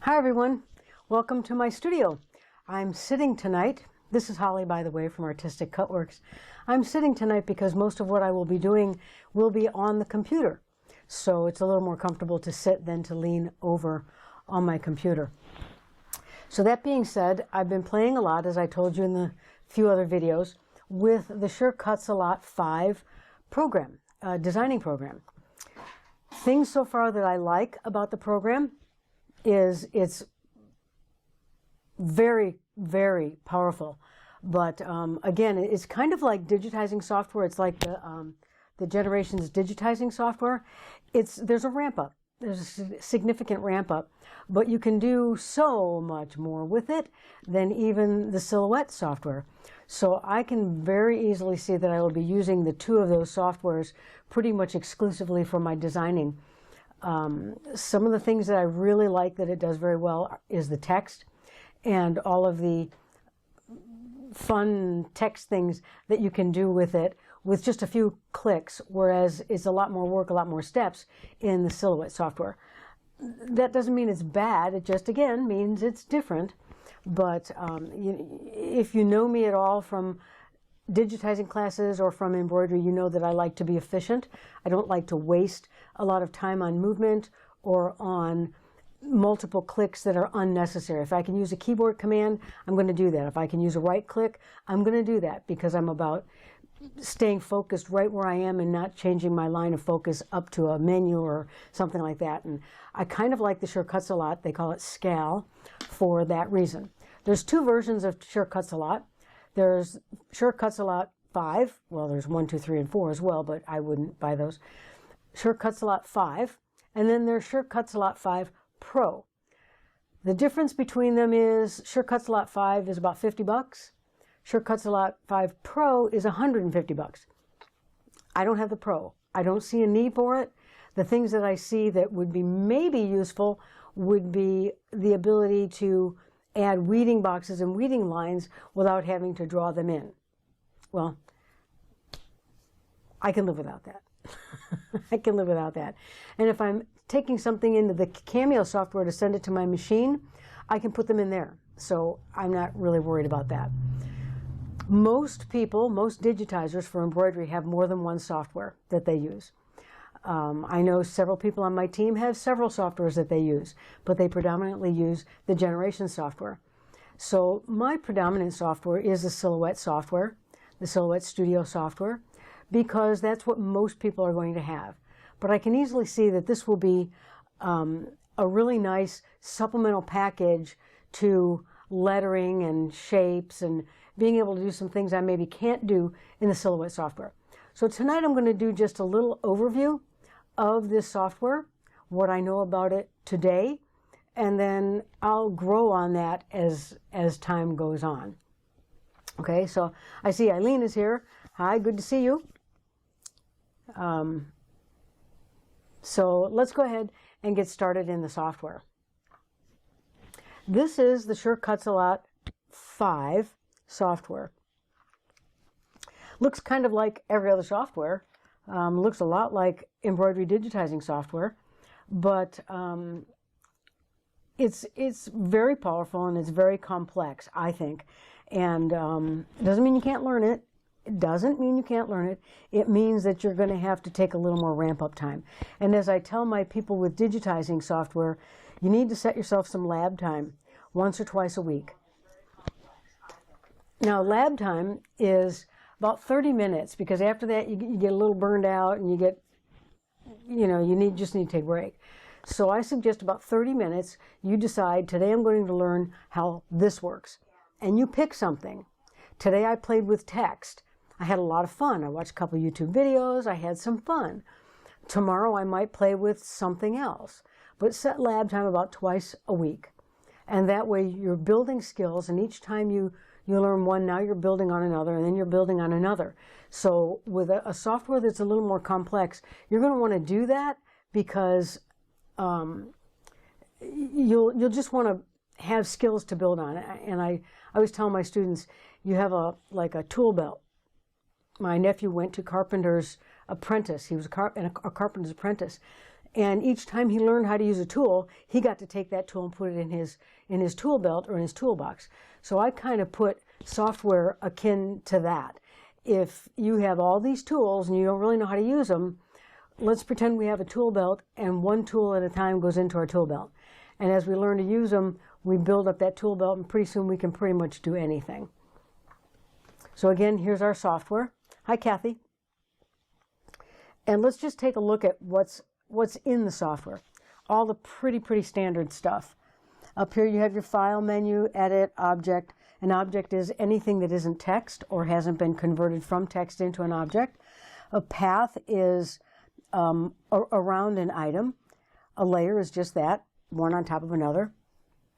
Hi everyone, welcome to my studio. I'm sitting tonight, this is Holly by the way from Artistic Cutworks. I'm sitting tonight because most of what I will be doing will be on the computer. So it's a little more comfortable to sit than to lean over on my computer. So that being said, I've been playing a lot, as I told you in the few other videos, with the Sure Cuts a Lot 5 program, designing program. Things so far that I like about the program is it's very, very powerful. But again, it's kind of like digitizing software. It's like the generation's digitizing software. There's a ramp up. There's a significant ramp up, but you can do so much more with it than even the Silhouette software. So I can very easily see that I will be using the two of those softwares pretty much exclusively for my designing. Some of the things that I really like that it does very well is the text and all of the fun text things that you can do with it with just a few clicks, whereas it's a lot more work, a lot more steps in the Silhouette software. That doesn't mean it's bad, it just again means it's different. But if you know me at all from digitizing classes or from embroidery, you know that I like to be efficient. I don't like to waste a lot of time on movement or on multiple clicks that are unnecessary. If I can use a keyboard command, I'm going to do that. If I can use a right click, I'm going to do that because I'm about staying focused right where I am and not changing my line of focus up to a menu or something like that. And I kind of like the Sure Cuts a Lot. They call it SCAL for that reason. There's two versions of Sure Cuts a Lot. There's Sure Cuts a Lot 5. Well, there's 1, 2, 3, and 4 as well, but I wouldn't buy those. Sure Cuts a Lot 5. And then there's Sure Cuts a Lot 5 Pro. The difference between them is Sure Cuts a Lot 5 is about 50 bucks. Sure Cuts a Lot 5 Pro is 150 bucks. I don't have the Pro. I don't see a need for it. The things that I see that would be maybe useful would be the ability to add weeding boxes and weeding lines without having to draw them in. Well, I can live without that. I can live without that. And if I'm taking something into the Cameo software to send it to my machine, I can put them in there. So I'm not really worried about that. Most people, most digitizers for embroidery have more than one software that they use. I know several people on my team have several softwares that they use, but they predominantly use the Generation software. So my predominant software is the Silhouette software, the Silhouette Studio software, because that's what most people are going to have. But I can easily see that this will be a really nice supplemental package to lettering and shapes and being able to do some things I maybe can't do in the Silhouette software. So tonight I'm going to do just a little overview of this software, what I know about it today, and then I'll grow on that as time goes on. Okay, so I see Eileen is here. Hi, good to see you. So let's go ahead and get started in the software. This is the Sure Cuts a Lot 5 software. Looks kind of like every other software. Looks a lot like embroidery digitizing software, but it's very powerful and it's very complex, I think. And it doesn't mean you can't learn it. It doesn't mean you can't learn it. It means that you're going to have to take a little more ramp-up time. And as I tell my people with digitizing software, you need to set yourself some lab time once or twice a week. Now, lab time is about 30 minutes because after that you get a little burned out and you get, just need to take a break. So I suggest about 30 minutes. You decide, today I'm going to learn how this works. And you pick something. Today I played with text. I had a lot of fun. I watched a couple YouTube videos. I had some fun. Tomorrow I might play with something else. But set lab time about twice a week. And that way you're building skills, and each time you learn one, now you're building on another, and then you're building on another. So with a software that's a little more complex, you're going to want to do that because you'll just want to have skills to build on. And I always tell my students, you have like a tool belt. My nephew went to carpenter's apprentice. He was a carpenter's apprentice. And each time he learned how to use a tool, he got to take that tool and put it in his tool belt or in his toolbox. So I kind of put software akin to that. If you have all these tools and you don't really know how to use them, let's pretend we have a tool belt and one tool at a time goes into our tool belt. And as we learn to use them, we build up that tool belt, and pretty soon we can pretty much do anything. So again, here's our software. Hi, Kathy. And let's just take a look at what's in the software. All the pretty standard stuff. Up here you have your file menu, edit, object. An object is anything that isn't text or hasn't been converted from text into an object. A path is around an item. A layer is just that, one on top of another.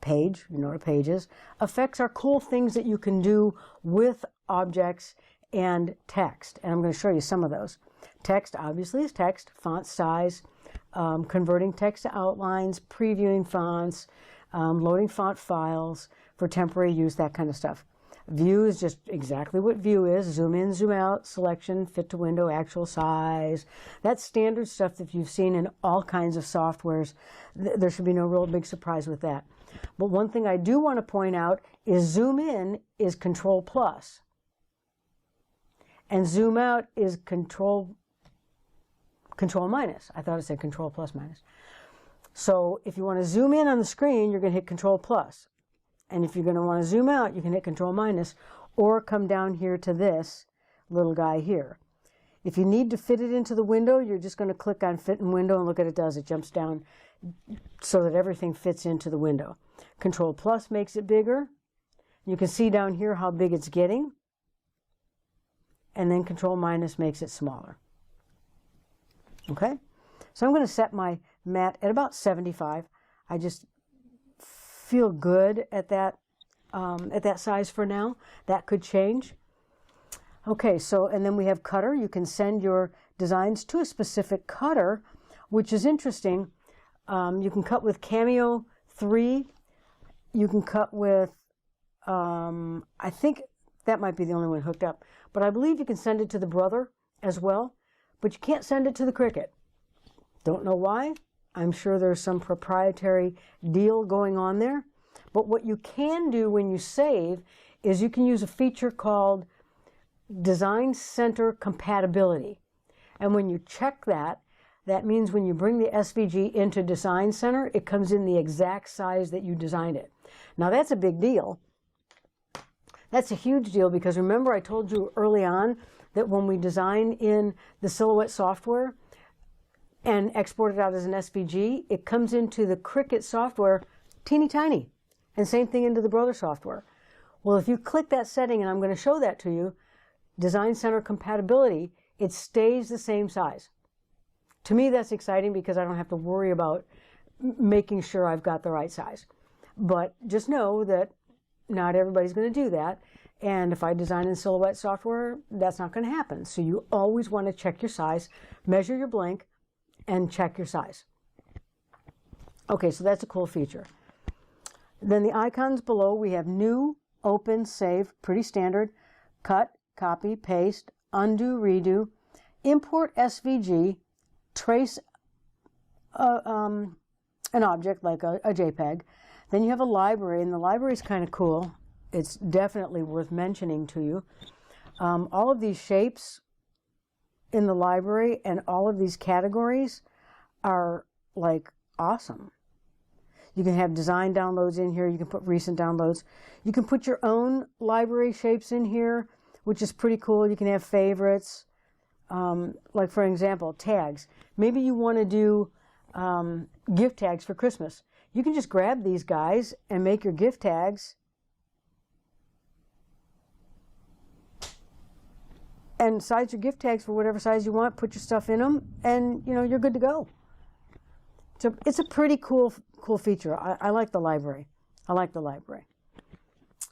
Page, you know what a page is. Effects are cool things that you can do with objects and text. And I'm going to show you some of those. Text obviously is text, font size, converting text to outlines, previewing fonts, loading font files for temporary use, that kind of stuff. View is just exactly what view is. Zoom in, zoom out, selection, fit to window, actual size. That's standard stuff that you've seen in all kinds of softwares. There should be no real big surprise with that. But one thing I do want to point out is zoom in is Control plus. And zoom out is Control minus. I thought it said Control plus minus. So if you want to zoom in on the screen, you're going to hit Control plus. And if you're going to want to zoom out, you can hit Control minus or come down here to this little guy here. If you need to fit it into the window, you're just going to click on Fit in Window and look at it does. It jumps down so that everything fits into the window. Control plus makes it bigger. You can see down here how big it's getting. And then Control minus makes it smaller. Okay? So I'm going to set my mat at about 75. I just feel good at that size for now. That could change. Okay, so and then we have cutter. You can send your designs to a specific cutter, which is interesting. You can cut with Cameo 3. You can cut with, I think that might be the only one hooked up, but I believe you can send it to the Brother as well, but you can't send it to the Cricut. Don't know why. I'm sure there's some proprietary deal going on there. But what you can do when you save is you can use a feature called Design Center Compatibility. And when you check that, that means when you bring the SVG into Design Center, it comes in the exact size that you designed it. Now that's a big deal. That's a huge deal because remember I told you early on that when we design in the Silhouette software and export it out as an SVG, it comes into the Cricut software teeny tiny. And same thing into the Brother software. Well, if you click that setting, and I'm going to show that to you, Design Center Compatibility, it stays the same size. To me, that's exciting because I don't have to worry about making sure I've got the right size. But just know that not everybody's going to do that. And if I design in Silhouette software, that's not going to happen. So you always want to check your size, measure your blank, and check your size. Okay, so that's a cool feature. Then the icons below, we have New, Open, Save, pretty standard, Cut, Copy, Paste, Undo, Redo, Import SVG, Trace an object like a JPEG. Then you have a library, and the library is kind of cool. It's definitely worth mentioning to you. All of these shapes in the library and all of these categories are like awesome. You can have design downloads in here. You can put recent downloads. You can put your own library shapes in here, which is pretty cool. You can have favorites. Like for example, tags. Maybe you want to do gift tags for Christmas. You can just grab these guys and make your gift tags and size your gift tags for whatever size you want, put your stuff in them, and you know, you're good to go. So it's a pretty cool feature. I like the library. I like the library.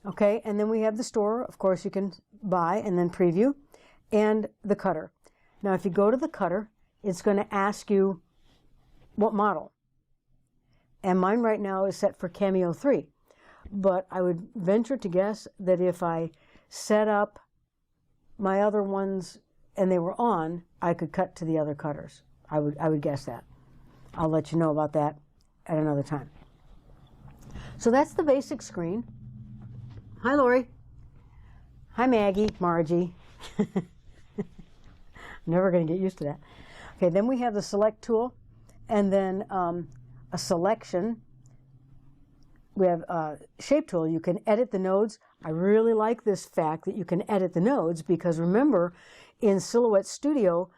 Okay, and then we have the store. Of course, you can buy and then preview, and the cutter. Now, if you go to the cutter, it's going to ask you what model. And mine right now is set for Cameo 3. But I would venture to guess that if I set up my other ones and they were on, I could cut to the other cutters. I would guess that. I'll let you know about that at another time. So that's the basic screen. Hi, Lori. Hi, Maggie, Margie. Never going to get used to that. Okay, then we have the select tool, and then a selection. We have a shape tool. You can edit the nodes. I really like this fact that you can edit the nodes, because remember, in Silhouette Studio,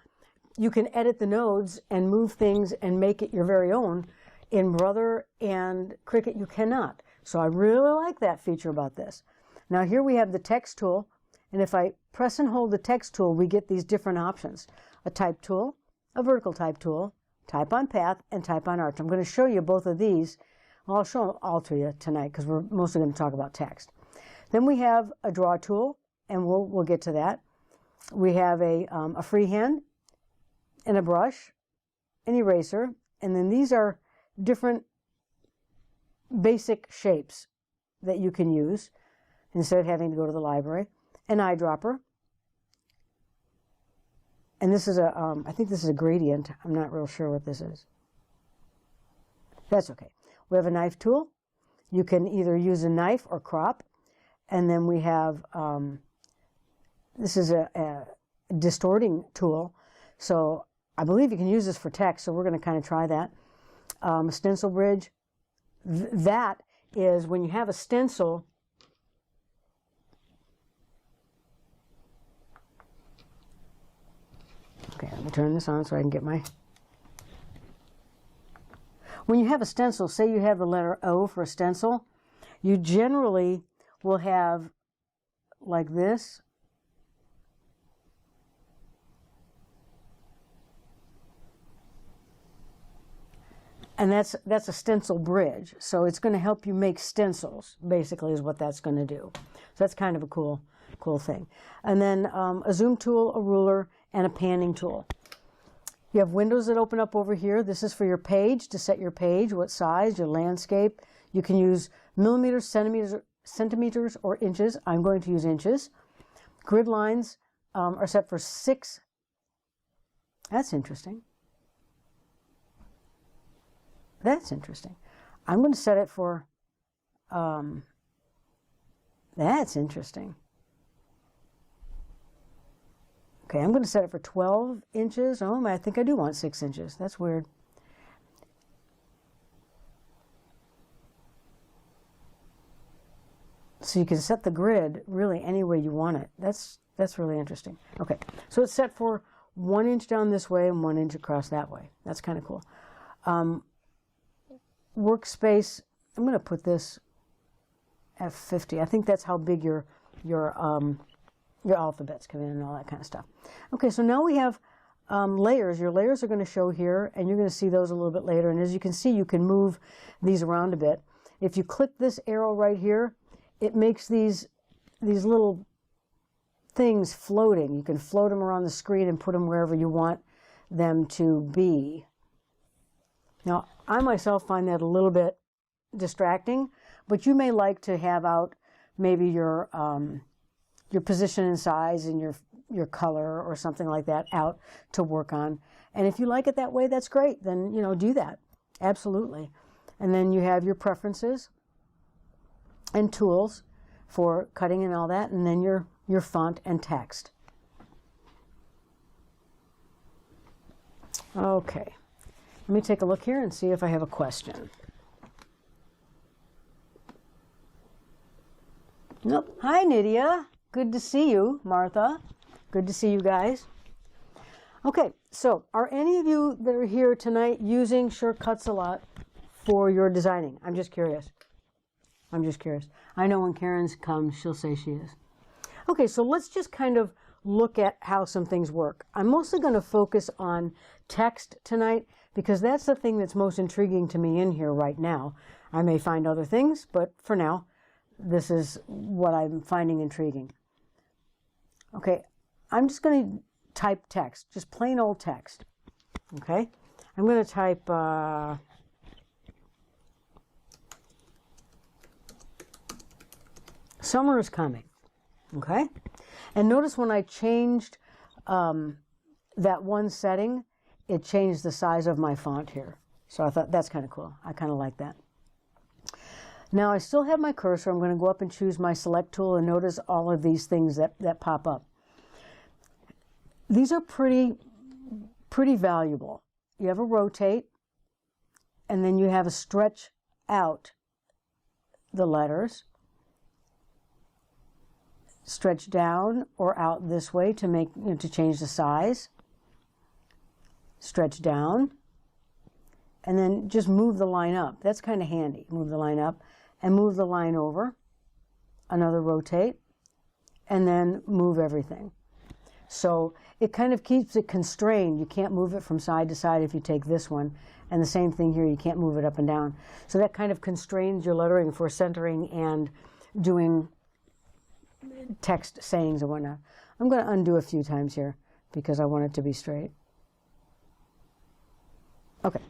you can edit the nodes and move things and make it your very own. In Brother and Cricut, you cannot. So I really like that feature about this. Now here we have the text tool, and if I press and hold the text tool, we get these different options. A type tool, a vertical type tool, type on path, and type on arch. I'm going to show you both of these. Well, I'll show them all to you tonight because we're mostly going to talk about text. Then we have a draw tool, and we'll get to that. We have a freehand and a brush, an eraser, and then these are different basic shapes that you can use instead of having to go to the library. An eyedropper, and this is a I think this is a gradient. I'm not real sure what this is. That's okay. We have a knife tool. You can either use a knife or crop. And then we have, this is a distorting tool. So I believe you can use this for text, so we're going to kind of try that. A stencil bridge. That is when you have a stencil, okay, let me turn this on so I can get my... When you have a stencil, say you have the letter O for a stencil, you generally will have like this. And that's a stencil bridge. So it's going to help you make stencils, basically, is what that's going to do. So that's kind of a cool thing. And then a zoom tool, a ruler, and a panning tool. You have windows that open up over here. This is for your page, to set your page, what size, your landscape. You can use millimeters, centimeters, or inches. I'm going to use inches. Grid lines are set for 6. That's interesting. That's interesting. I'm going to set it for, that's interesting. Okay, I'm going to set it for 12 inches. Oh, I think I do want 6 inches. That's weird. So you can set the grid really any way you want it. That's really interesting. Okay, so it's set for 1 inch down this way and 1 inch across that way. That's kind of cool. Workspace, I'm going to put this at 50. I think that's how big your alphabets come in and all that kind of stuff. Okay, so now we have layers. Your layers are going to show here, and you're going to see those a little bit later. And as you can see, you can move these around a bit. If you click this arrow right here, it makes these little things floating. You can float them around the screen and put them wherever you want them to be. Now, I myself find that a little bit distracting, but you may like to have out maybe your position and size and your color or something like that out to work on. And if you like it that way, that's great. Then, do that. Absolutely. And then you have your preferences and tools for cutting and all that, and then your font and text. Okay. Let me take a look here and see if I have a question. Nope. Hi, Nydia. Good to see you, Martha. Good to see you guys. Okay, so are any of you that are here tonight using shortcuts a lot for your designing? I'm just curious. I'm just curious. I know when Karen's comes, she'll say she is. Okay, so let's just kind of look at how some things work. I'm mostly going to focus on text tonight because that's the thing that's most intriguing to me in here right now. I may find other things, but for now, this is what I'm finding intriguing. Okay, I'm just going to type text, just plain old text. Okay, I'm going to type summer is coming. Okay, and notice when I changed that one setting, it changed the size of my font here. So I thought that's kind of cool. I kind of like that. Now I still have my cursor. I'm going to go up and choose my select tool and notice all of these things that pop up. These are pretty valuable. You have a rotate, and then you have a stretch out the letters. Stretch down or out this way to make, to change the size. Stretch down, and then just move the line up. That's kind of handy. Move the line up and move the line over. Another rotate, and then move everything. So it kind of keeps it constrained. You can't move it from side to side if you take this one. And the same thing here, you can't move it up and down. So that kind of constrains your lettering for centering and doing text sayings and whatnot. I'm going to undo a few times here because I want it to be straight. Okay.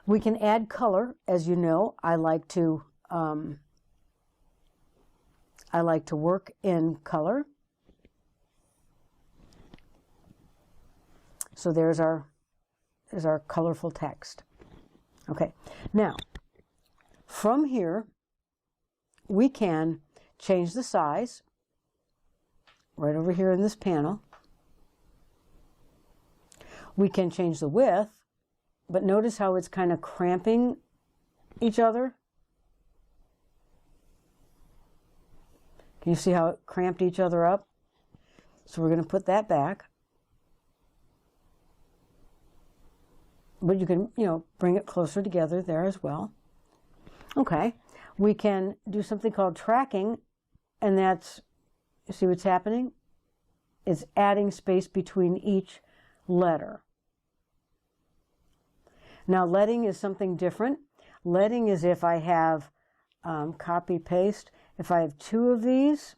We can add color. As you know, I like to work in color. So there's our colorful text. Okay. Now, from here, we can change the size right over here in this panel. We can change the width, but notice how it's kind of cramping each other. Can you see how it cramped each other up? So we're going to put that back. But you can, bring it closer together there as well. Okay. We can do something called tracking, and that's, you see what's happening? It's adding space between each letter. Now, leading is something different. Leading is if I have copy paste. If I have two of these,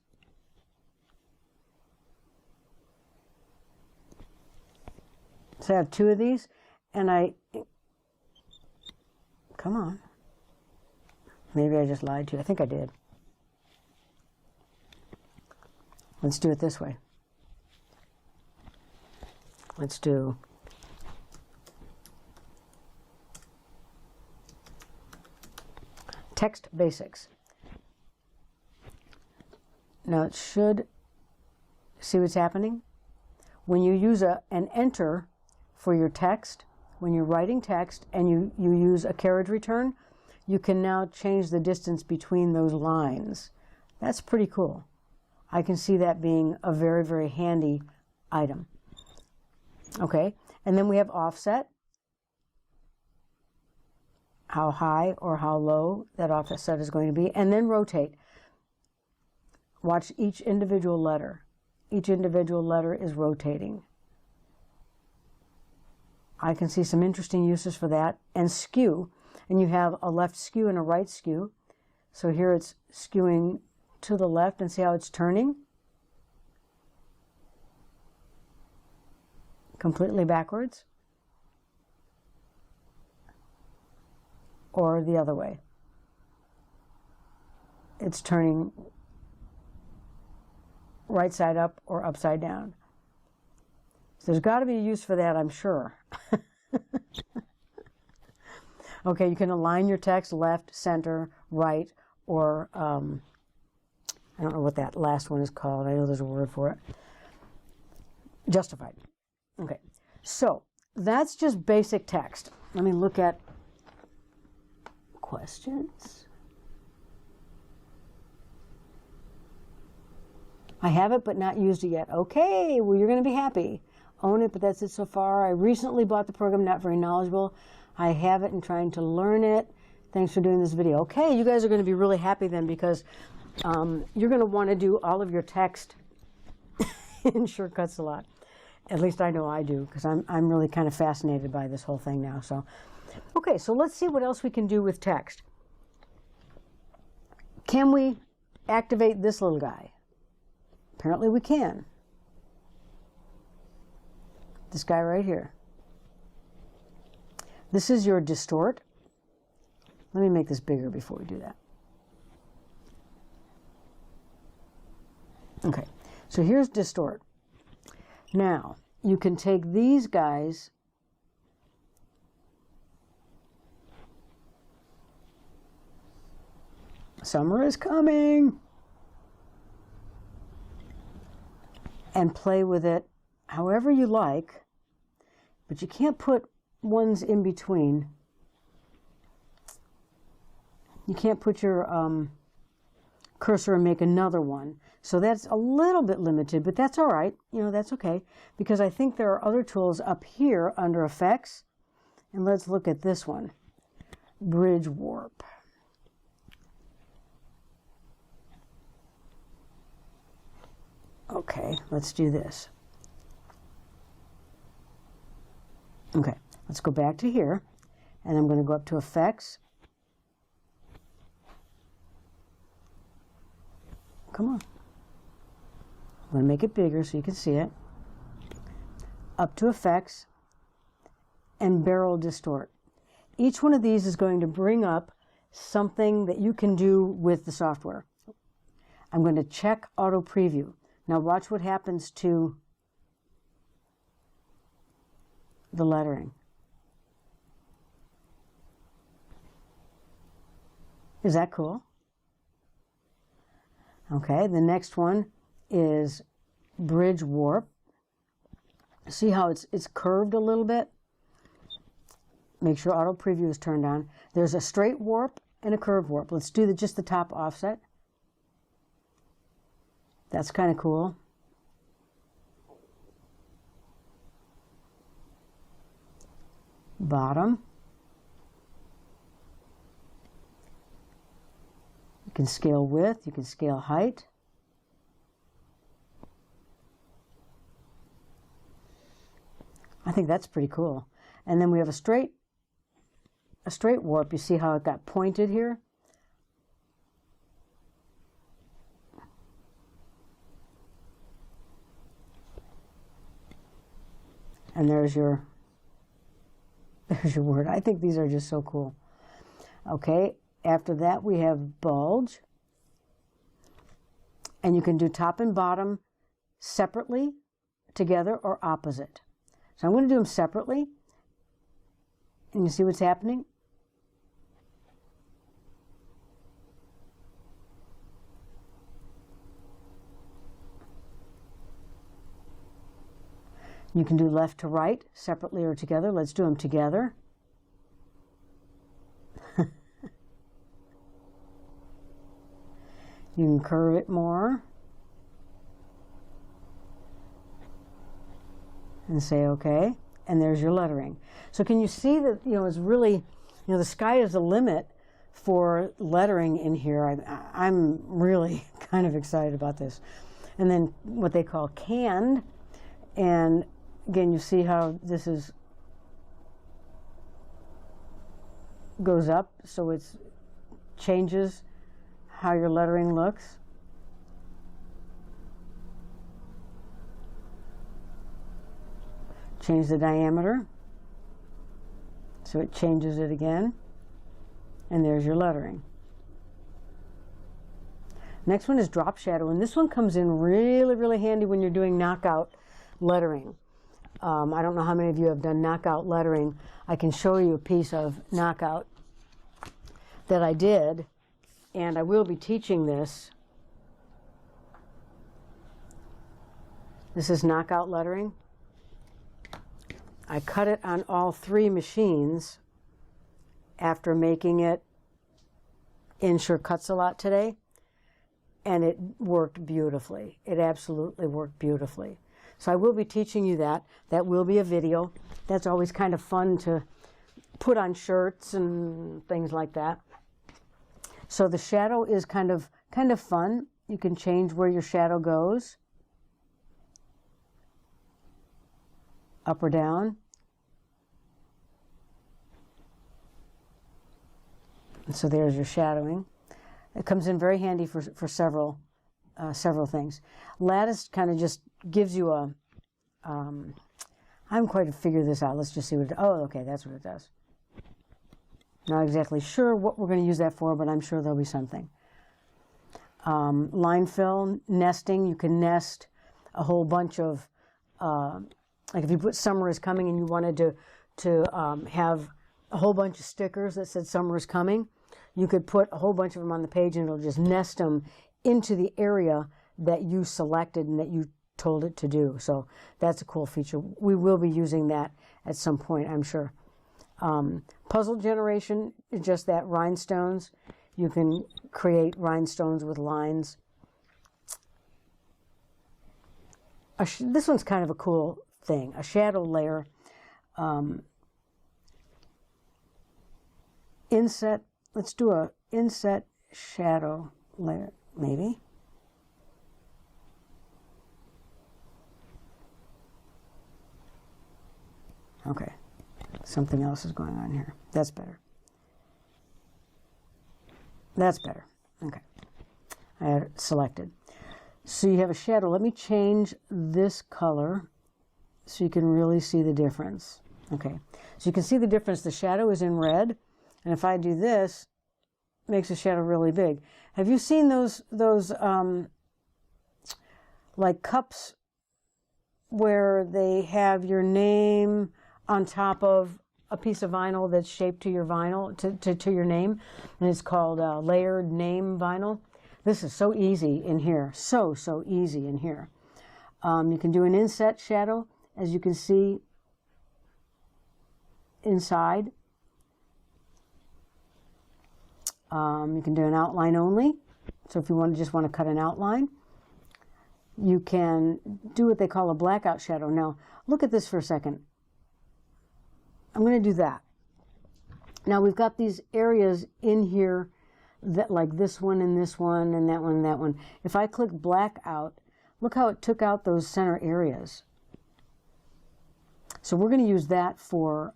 so I have two of these, and come on. Maybe I just lied to you. I think I did. Let's do it this way. Let's do text basics. Now it should, see what's happening? When you use an enter for your text, when you're writing text and you use a carriage return, you can now change the distance between those lines. That's pretty cool. I can see that being a very, very handy item. Okay, and then we have offset. How high or how low that offset is going to be, and then rotate. Watch each individual letter. Each individual letter is rotating. I can see some interesting uses for that. And skew, and you have a left skew and a right skew. So here it's skewing to the left, and see how it's turning? Completely backwards. Or the other way. It's turning right side up or upside down. So there's got to be a use for that, I'm sure. Okay, you can align your text left, center, right, or I don't know what that last one is called. I know there's a word for it. Justified. Okay, so that's just basic text. Let me look at questions. I have it, but not used it yet. Okay, well, you're going to be happy. Own it, but that's it so far. I recently bought the program, not very knowledgeable. I have it and trying to learn it. Thanks for doing this video. Okay, you guys are going to be really happy then, because you're going to want to do all of your text in shortcuts a lot. At least I know I do, because I'm really kind of fascinated by this whole thing now. So, okay, so let's see what else we can do with text. Can we activate this little guy? Apparently we can. This guy right here. This is your distort. Let me make this bigger before we do that. Okay, so here's distort. Now, you can take these guys Summer is coming. And play with it however you like, but you can't put ones in between. You can't put your cursor and make another one. So that's a little bit limited, but that's all right. You know, that's okay, because I think there are other tools up here under Effects. And let's look at this one, Bridge Warp. Okay, let's do this. Okay, let's go back to here, and I'm going to go up to Effects. Come on. I'm going to make it bigger so you can see it. Up to Effects, and Barrel Distort. Each one of these is going to bring up something that you can do with the software. I'm going to check Auto Preview. Now watch what happens to the lettering. Is that cool? Okay, the next one is Bridge Warp. See how it's curved a little bit? Make sure Auto Preview is turned on. There's a straight warp and a curved warp. Let's do just the top offset. That's kind of cool. Bottom. You can scale width, you can scale height. I think that's pretty cool. And then we have a straight warp. You see how it got pointed here? And there's your word. I think these are just so cool. Okay, after that we have bulge. And you can do top and bottom separately, together, or opposite. So I'm going to do them separately. And you see what's happening? You can do left to right, separately or together. Let's do them together. You can curve it more. And say OK. And there's your lettering. So can you see that, it's really, the sky is the limit for lettering in here. I'm really kind of excited about this. And then what they call canned. And again, you see how this goes up, so it changes how your lettering looks. Change the diameter, so it changes it again. And there's your lettering. Next one is Drop Shadow, and this one comes in really, really handy when you're doing knockout lettering. I don't know how many of you have done knockout lettering. I can show you a piece of knockout that I did, and I will be teaching this. This is knockout lettering. I cut it on all 3 machines after making it in Sure Cuts a Lot today, and it worked beautifully. It absolutely worked beautifully. So I will be teaching you that. That will be a video. That's always kind of fun to put on shirts and things like that. So the shadow is kind of fun. You can change where your shadow goes, up or down. And so there's your shadowing. It comes in very handy for several things. Lattice kind of just gives you a, I haven't quite figured this out. Let's just see what it, oh, okay, that's what it does. Not exactly sure what we're going to use that for, but I'm sure there'll be something. Line fill, nesting, you can nest a whole bunch of, like if you put Summer is Coming and you wanted to have a whole bunch of stickers that said Summer is Coming, You could put a whole bunch of them on the page and it'll just nest them into the area that you selected and that you told it to do. So that's a cool feature. We will be using that at some point, I'm sure. Puzzle generation is just that, rhinestones. You can create rhinestones with lines. This one's kind of a cool thing, a shadow layer. Inset, let's do a inset shadow layer, maybe. Okay, something else is going on here. That's better. That's better. Okay, I had it selected. So you have a shadow. Let me change this color so you can really see the difference. Okay, so you can see the difference. The shadow is in red, and if I do this, it makes the shadow really big. Have you seen those like cups where they have your name on top of a piece of vinyl that's shaped to your vinyl, to your name, and it's called layered name vinyl? This is so easy in here, so easy in here. You can do an inset shadow, as you can see inside. You can do an outline only, so if you just want to cut an outline. You can do what they call a blackout shadow. Now, look at this for a second. I'm going to do that. Now, we've got these areas in here that, like this one and this one and that one and that one. If I click black out, look how it took out those center areas. So we're going to use that for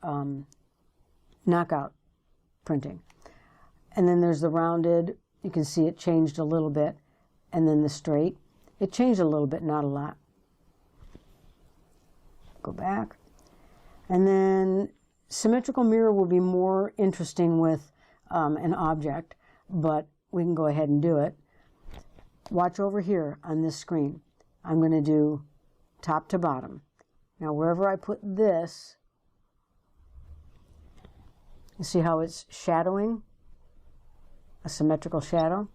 knockout printing. And then there's the rounded. You can see it changed a little bit. And then the straight. It changed a little bit, not a lot. Go back. And then symmetrical mirror will be more interesting with an object, but we can go ahead and do it. Watch over here on this screen. I'm going to do top to bottom. Now, wherever I put this, you see how it's shadowing? A symmetrical shadow.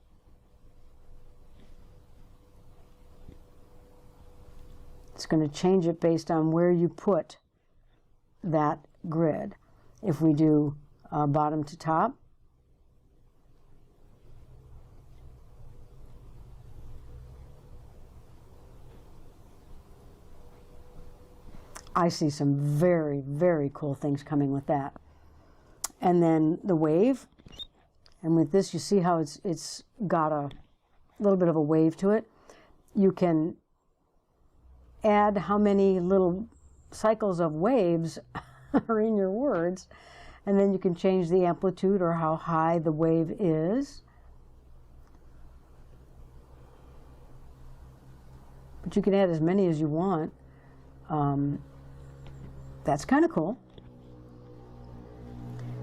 It's going to change it based on where you put that grid. If we do bottom to top, I see some very, very cool things coming with that. And then the wave, and with this you see how it's got a little bit of a wave to it. You can add how many little cycles of waves are in your words, and then you can change the amplitude or how high the wave is. But you can add as many as you want. That's kind of cool.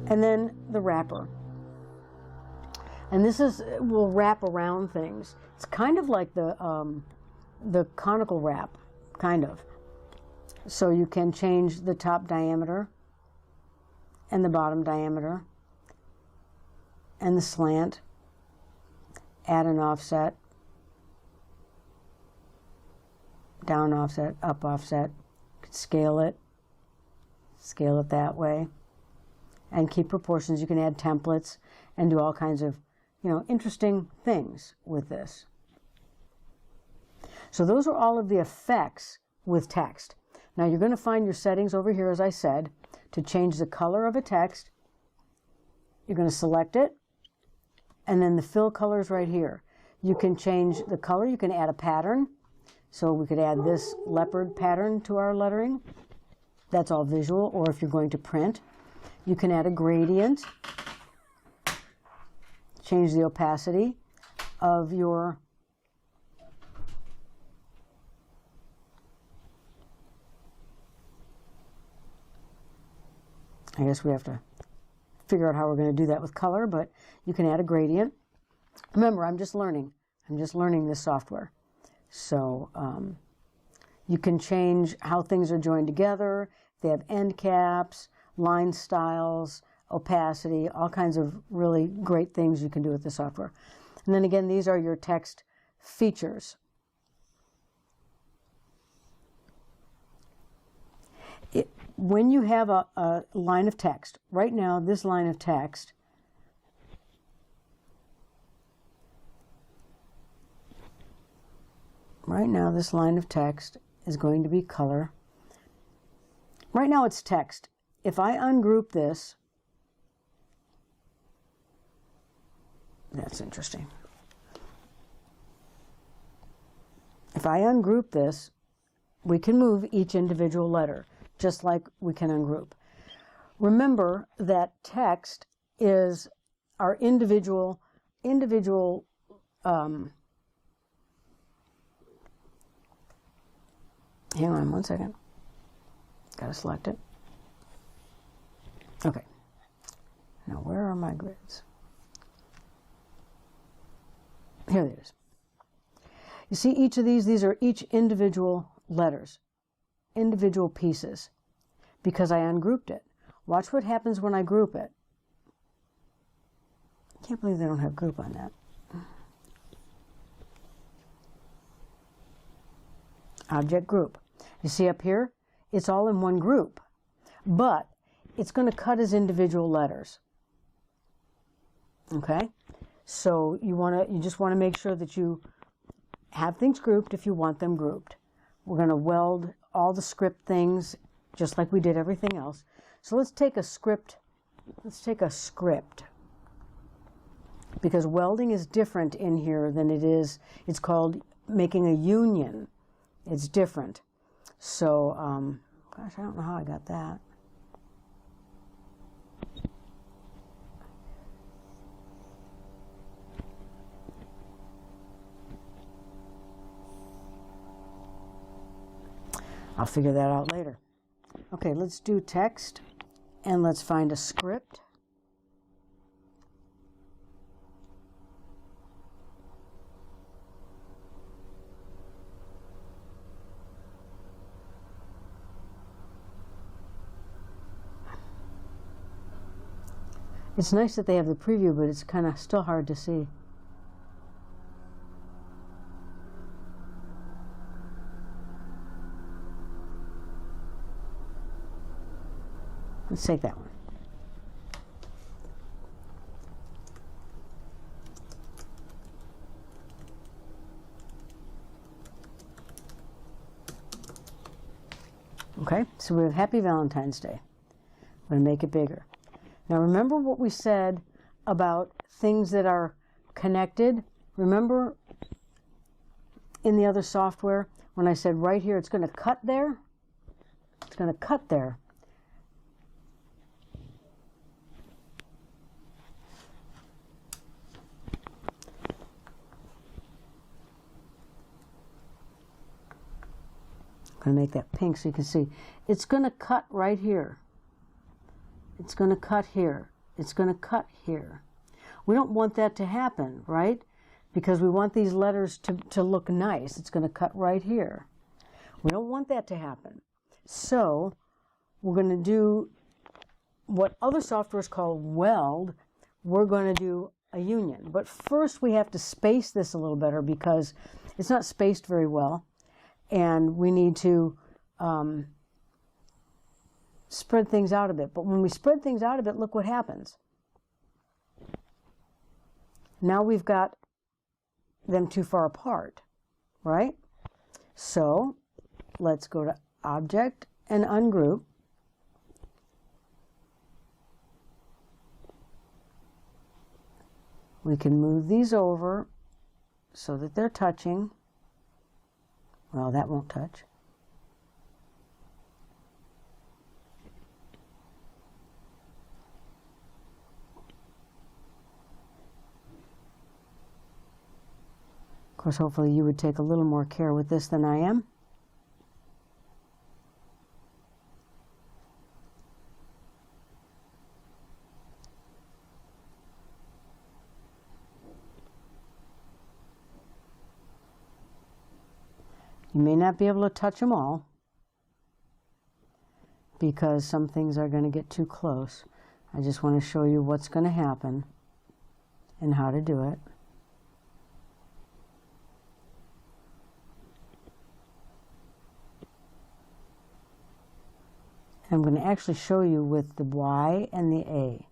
And then the wrapper. And this will wrap around things. It's kind of like the conical wrap, kind of. So you can change the top diameter and the bottom diameter and the slant, add an offset, down offset, up offset, scale it that way, and keep proportions. You can add templates and do all kinds of, interesting things with this. So those are all of the effects with text. Now you're going to find your settings over here, as I said, to change the color of a text. You're going to select it, and then the fill color is right here. You can change the color. You can add a pattern. So we could add this leopard pattern to our lettering. That's all visual, or if you're going to print. You can add a gradient. Change the opacity of your I guess we have to figure out how we're going to do that with color, but you can add a gradient. Remember, I'm just learning. I'm just learning this software. So you can change how things are joined together. They have end caps, line styles, opacity, all kinds of really great things you can do with the software. And then again, these are your text features. When you have a line of text, right now this line of text is going to be color. Right now it's text. If I ungroup this, that's interesting. If I ungroup this, we can move each individual letter, just like we can ungroup. Remember that text is our individual hang on one second. Gotta select it. Okay. Now where are my grids? Here it is. You see each of these are each individual letters, individual pieces, because I ungrouped it. Watch what happens when I group it. I can't believe they don't have group on that. Object group. You see up here, it's all in one group, but it's going to cut as individual letters. Okay? So you just want to make sure that you have things grouped if you want them grouped. We're going to weld all the script things just like we did everything else. So let's take a script. Because welding is different in here than it is. It's called making a union. It's different. So, gosh, I don't know how I got that. I'll figure that out later. Okay, let's do text, and let's find a script. It's nice that they have the preview, but it's kind of still hard to see. Let's take that one. Okay, so we have Happy Valentine's Day. I'm going to make it bigger. Now remember what we said about things that are connected? Remember in the other software when I said right here it's going to cut there? It's going to cut there. I'm going to make that pink so you can see. It's going to cut right here. It's going to cut here. It's going to cut here. We don't want that to happen, right? Because we want these letters to look nice. It's going to cut right here. We don't want that to happen. So we're going to do what other softwares call Weld. We're going to do a union. But first we have to space this a little better because it's not spaced very well. And we need to spread things out a bit. But when we spread things out a bit, look what happens. Now we've got them too far apart, right? So let's go to Object and Ungroup. We can move these over so that they're touching. Well, that won't touch. Of course, hopefully you would take a little more care with this than I am. You may not be able to touch them all because some things are going to get too close. I just want to show you what's going to happen and how to do it. I'm going to actually show you with the Y and the A.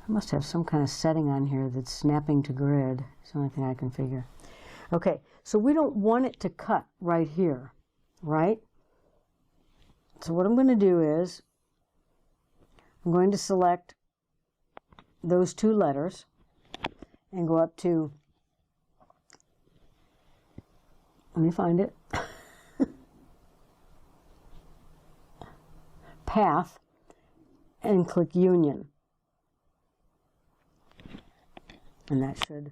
I must have some kind of setting on here that's snapping to grid. It's the only thing I can figure. Okay, so we don't want it to cut right here, right? So what I'm going to do is I'm going to select those two letters and go up to, let me find it, Path, and click Union. And that should,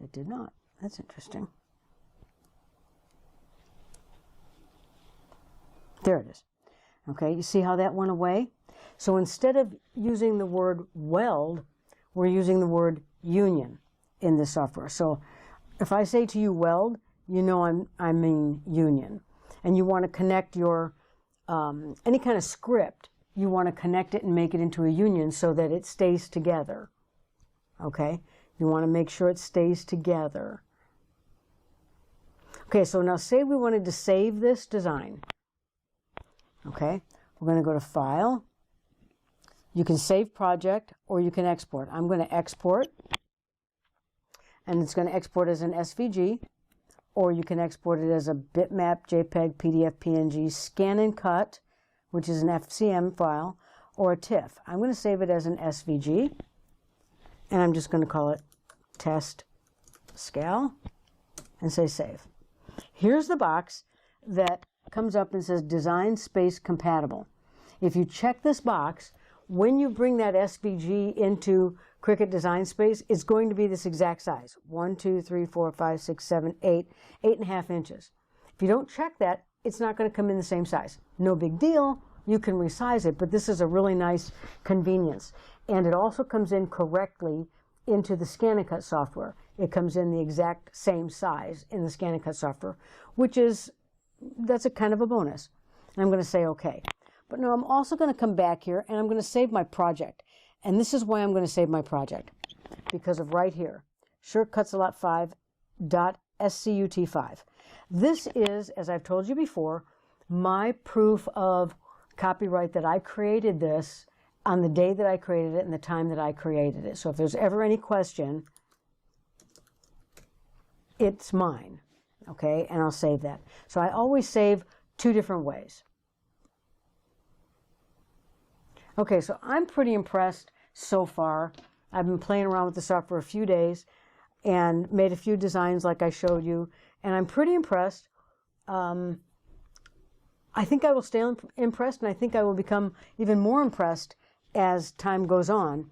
it did not. That's interesting. There it is. Okay, you see how that went away? So instead of using the word weld, we're using the word union in this software. So if I say to you weld, you know I mean union. And you want to connect your, any kind of script, you want to connect it and make it into a union so that it stays together. Okay, you want to make sure it stays together. Okay, so now say we wanted to save this design. Okay, we're going to go to File. You can save project or you can export. I'm going to export, and it's going to export as an SVG, or you can export it as a bitmap, JPEG, PDF, PNG, scan and cut, which is an FCM file, or a TIFF. I'm going to save it as an SVG. And I'm just going to call it Test Scale and say Save. Here's the box that comes up and says Design Space Compatible. If you check this box, when you bring that SVG into Cricut Design Space, it's going to be this exact size. 1, 2, 3, 4, 5, 6, 7, 8, 8.5 inches. If you don't check that, it's not going to come in the same size. No big deal. You can resize it, but this is a really nice convenience. And it also comes in correctly into the Scan and Cut software. It comes in the exact same size in the Scan and Cut software, which is, that's a kind of a bonus. And I'm going to say OK. But now I'm also going to come back here and I'm going to save my project. And this is why I'm going to save my project. Because of right here, shortcutsalot5.scut5. This is, as I've told you before, my proof of copyright that I created this on the day that I created it and the time that I created it. So if there's ever any question, it's mine, okay? And I'll save that. So I always save two different ways. Okay, so I'm pretty impressed so far. I've been playing around with the software a few days and made a few designs like I showed you, and I'm pretty impressed. I think I will stay impressed, and I think I will become even more impressed as time goes on.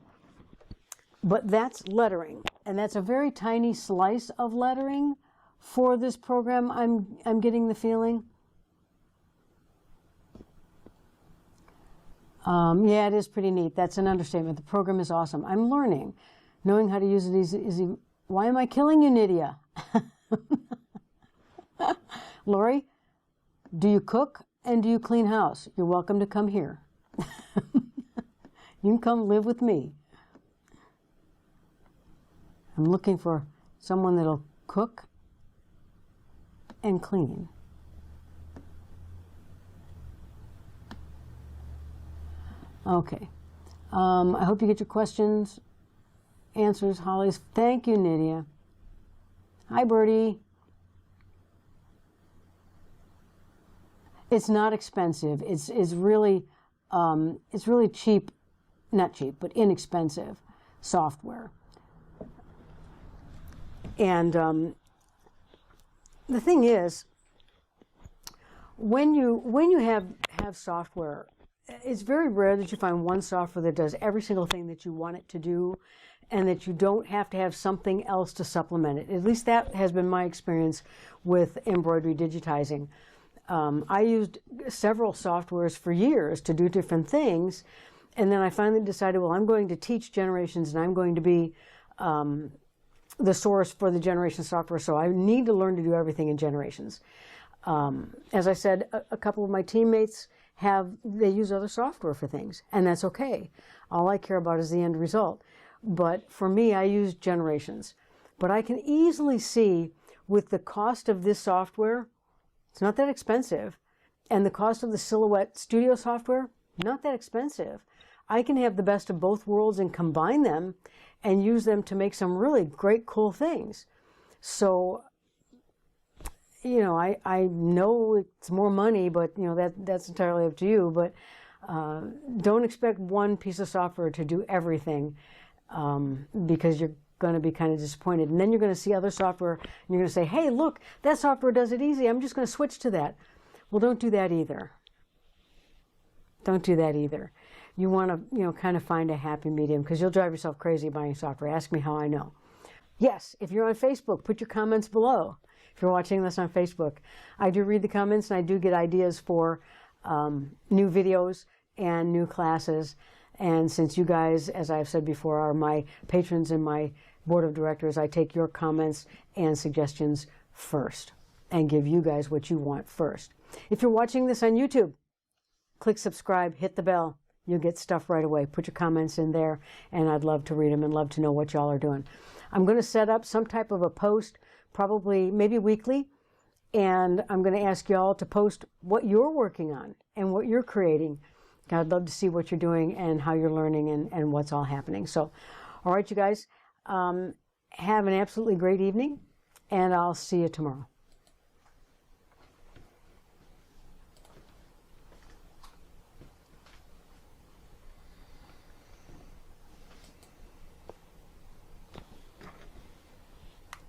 But that's lettering, and that's a very tiny slice of lettering for this program, I'm getting the feeling. Yeah, it is pretty neat. That's an understatement. The program is awesome. I'm learning. Knowing how to use it is easy. Why am I killing you, Nydia? Lori, do you cook and do you clean house? You're welcome to come here. You can come live with me. I'm looking for someone that'll cook and clean. Okay. I hope you get your questions, answers, Holly's. Thank you, Nydia. Hi, Birdie. It's not expensive. It's really cheap, not cheap, but inexpensive software. And the thing is, when you have software, it's very rare that you find one software that does every single thing that you want it to do, and that you don't have to have something else to supplement it. At least that has been my experience with embroidery digitizing. I used several softwares for years to do different things, and then I finally decided, well, I'm going to teach generations, and I'm going to be the source for the generation software, so I need to learn to do everything in generations. As I said, a couple of my teammates they use other software for things, and that's okay. All I care about is the end result. But for me, I use generations. But I can easily see with the cost of this software, it's not that expensive, and the cost of the Silhouette Studio software, not that expensive. I can have the best of both worlds and combine them and use them to make some really great, cool things. So, you know, I know it's more money, but, you know, that's entirely up to you. But don't expect one piece of software to do everything, because you're going to be kind of disappointed. And then you're going to see other software, and you're going to say, hey, look, that software does it easy. I'm just going to switch to that. Well, don't do that either. Don't do that either. You want to, you know, kind of find a happy medium, because you'll drive yourself crazy buying software. Ask me how I know. Yes, if you're on Facebook, put your comments below. If you're watching this on Facebook, I do read the comments, and I do get ideas for new videos and new classes. And since you guys, as I've said before, are my patrons and my board of directors, I take your comments and suggestions first and give you guys what you want first. If you're watching this on YouTube, click subscribe, hit the bell. You'll get stuff right away. Put your comments in there, and I'd love to read them and love to know what y'all are doing. I'm going to set up some type of a post, probably maybe weekly, and I'm going to ask y'all to post what you're working on and what you're creating. I'd love to see what you're doing and how you're learning and what's all happening. So, all right, you guys, have an absolutely great evening, and I'll see you tomorrow.